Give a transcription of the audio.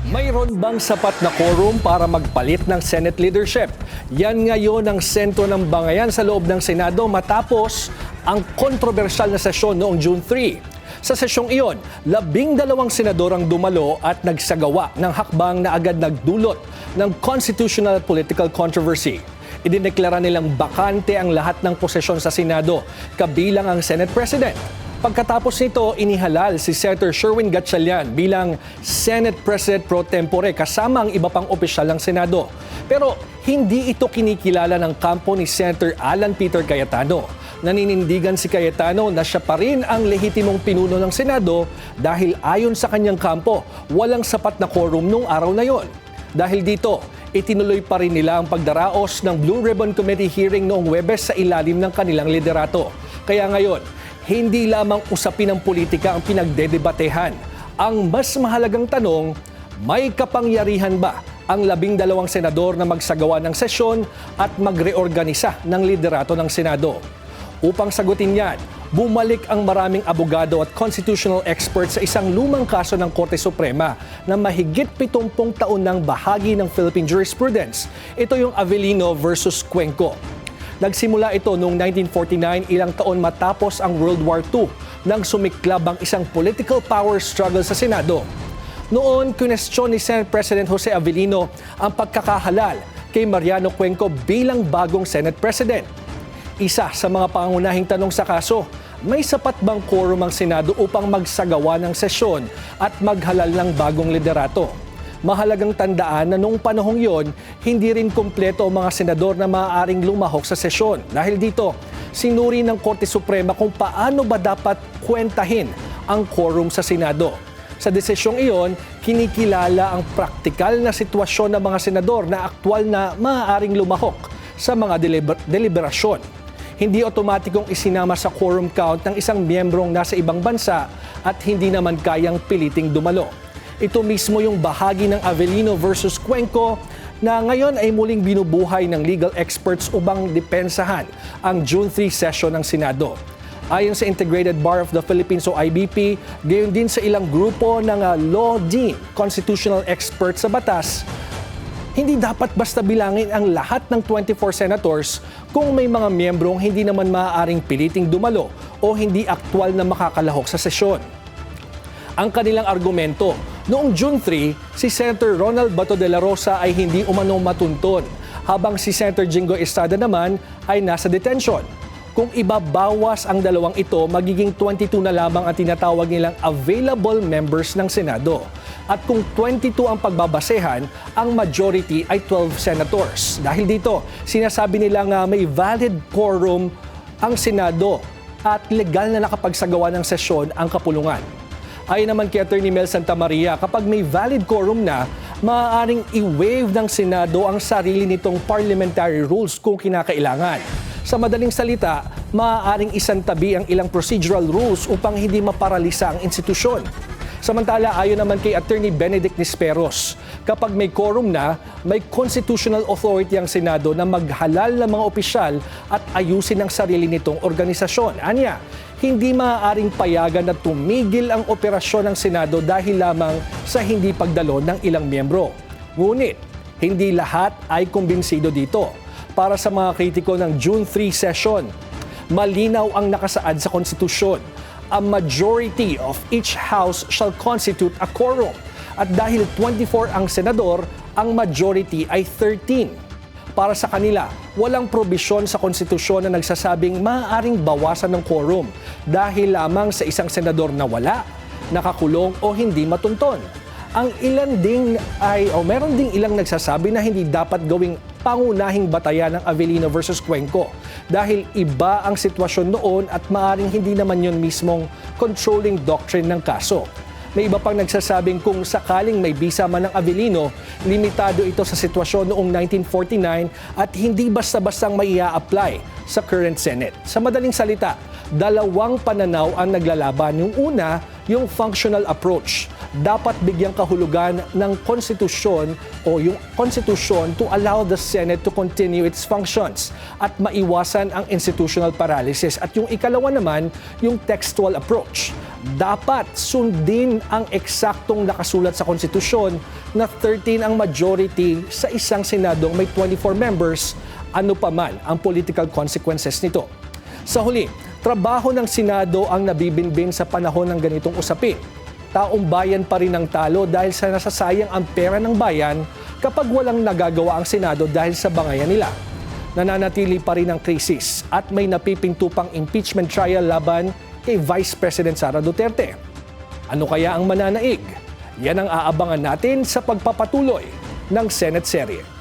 Mayroon bang sapat na quorum para magpalit ng Senate leadership? Yan ngayon ang sentro ng bangayan sa loob ng Senado matapos ang kontrobersyal na sesyon noong June 3. Sa sesyong iyon, 12 senador ang dumalo at nagsagawa ng hakbang na agad nagdulot ng constitutional at political controversy. Idineklara nilang bakante ang lahat ng posisyon sa Senado, kabilang ang Senate President. Pagkatapos nito, inihalal si Senator Sherwin Gatchalian bilang Senate President pro tempore kasama ang iba pang opisyal ng Senado. Pero hindi ito kinikilala ng kampo ni Senator Alan Peter Cayetano. Naninindigan si Cayetano na siya pa rin ang lehitimong pinuno ng Senado dahil ayon sa kanyang kampo, walang sapat na quorum nung araw na yon. Dahil dito, itinuloy pa rin nila ang pagdaraos ng Blue Ribbon Committee hearing noong Huwebes sa ilalim ng kanilang liderato. Kaya ngayon, hindi lamang usapin ng politika ang pinagdedebatehan. Ang mas mahalagang tanong, may kapangyarihan ba ang 12 senador na magsagawa ng sesyon at magreorganisa ng liderato ng Senado? Upang sagutin yan, bumalik ang maraming abogado at constitutional experts sa isang lumang kaso ng Korte Suprema na mahigit 70 taon ng bahagi ng Philippine jurisprudence. Ito yung Avellino versus Cuenco. Nagsimula ito noong 1949, ilang taon matapos ang World War II, nang sumiklab ang isang political power struggle sa Senado. Noon, kinestyon ni Senate President Jose Avellino ang pagkakahalal kay Mariano Cuenco bilang bagong Senate President. Isa sa mga pangunahing tanong sa kaso, may sapat bang quorum ang Senado upang magsagawa ng sesyon at maghalal ng bagong liderato? Mahalagang tandaan na noong panahong yon, hindi rin kumpleto ang mga senador na maaaring lumahok sa sesyon. Dahil dito, sinuri ng Korte Suprema kung paano ba dapat kwentahin ang quorum sa Senado. Sa desisyong iyon, kinikilala ang praktikal na sitwasyon ng mga senador na aktwal na maaaring lumahok sa mga deliberasyon. Hindi otomatikong isinama sa quorum count ng isang miyembrong nasa ibang bansa at hindi naman kayang piliting dumalo. Ito mismo yung bahagi ng Avellino versus Cuenco na ngayon ay muling binubuhay ng legal experts upang depensahan ang June 3 session ng Senado. Ayon sa Integrated Bar of the Philippines o IBP, gayon din sa ilang grupo ng law dean, constitutional experts sa batas, hindi dapat basta bilangin ang lahat ng 24 senators kung may mga miyembrong hindi naman maaaring piliting dumalo o hindi aktwal na makakalahok sa sesyon. Ang kanilang argumento, noong June 3, si Senator Ronald Bato de la Rosa ay hindi umano matunton, habang si Senator Jingo Estrada naman ay nasa detention. Kung ibabawas ang dalawang ito, magiging 22 na lamang ang tinatawag nilang available members ng Senado. At kung 22 ang pagbabasehan, ang majority ay 12 senators. Dahil dito, sinasabi nila nga may valid quorum ang Senado at legal na nakapagsagawa ng sesyon ang kapulungan. Ayon naman kay Attorney Mel Santamaria, kapag may valid quorum na, maaaring i-waive ng Senado ang sarili nitong parliamentary rules kung kinakailangan. Sa madaling salita, maaaring isantabi ang ilang procedural rules upang hindi maparalisa ang institusyon. Samantala, ayon naman kay Attorney Benedict Nisperos, kapag may quorum na, may constitutional authority ang Senado na maghalal ng mga opisyal at ayusin ang sarili nitong organisasyon. Anya, hindi maaaring payagan na tumigil ang operasyon ng Senado dahil lamang sa hindi pagdalo ng ilang miyembro. Ngunit, hindi lahat ay kumbinsido dito. Para sa mga kritiko ng June 3 session, malinaw ang nakasaad sa konstitusyon. A majority of each house shall constitute a quorum. At dahil 24 ang senador, ang majority ay 13. Para sa kanila, walang probisyon sa konstitusyon na nagsasabing maaaring bawasan ng quorum dahil lamang sa isang senador na wala, nakakulong o hindi matunton. Ang ilan ding meron ding ilang nagsasabi na hindi dapat gawing pangunahing batayan ng Avellino versus Cuenco dahil iba ang sitwasyon noon at maaaring hindi naman yun mismong controlling doctrine ng kaso. May iba pang nagsasabing kung sakaling may bisa man ng Avellino, limitado ito sa sitwasyon noong 1949 at hindi basta-bastang maia-apply sa current Senate. Sa madaling salita, dalawang pananaw ang naglalaban. Yung una, yung functional approach. Dapat bigyang kahulugan ng konstitusyon o yung konstitusyon to allow the Senate to continue its functions at maiwasan ang institutional paralysis. At yung ikalawa naman, yung textual approach. dapat sundin ang eksaktong nakasulat sa konstitusyon na 13 ang majority sa isang Senadong may 24 members, ano pa man ang political consequences nito. Sa huli, trabaho ng Senado ang nabibinbin sa panahon ng ganitong usapin. Taong bayan pa rin ang talo dahil sa nasasayang ang pera ng bayan kapag walang nagagawa ang Senado dahil sa bangayan nila. Nananatili pa rin ang krisis at may napipinto pang impeachment trial laban kay Vice President Sara Duterte. Ano kaya ang mananaig? Yan ang aabangan natin sa pagpapatuloy ng Senate serye.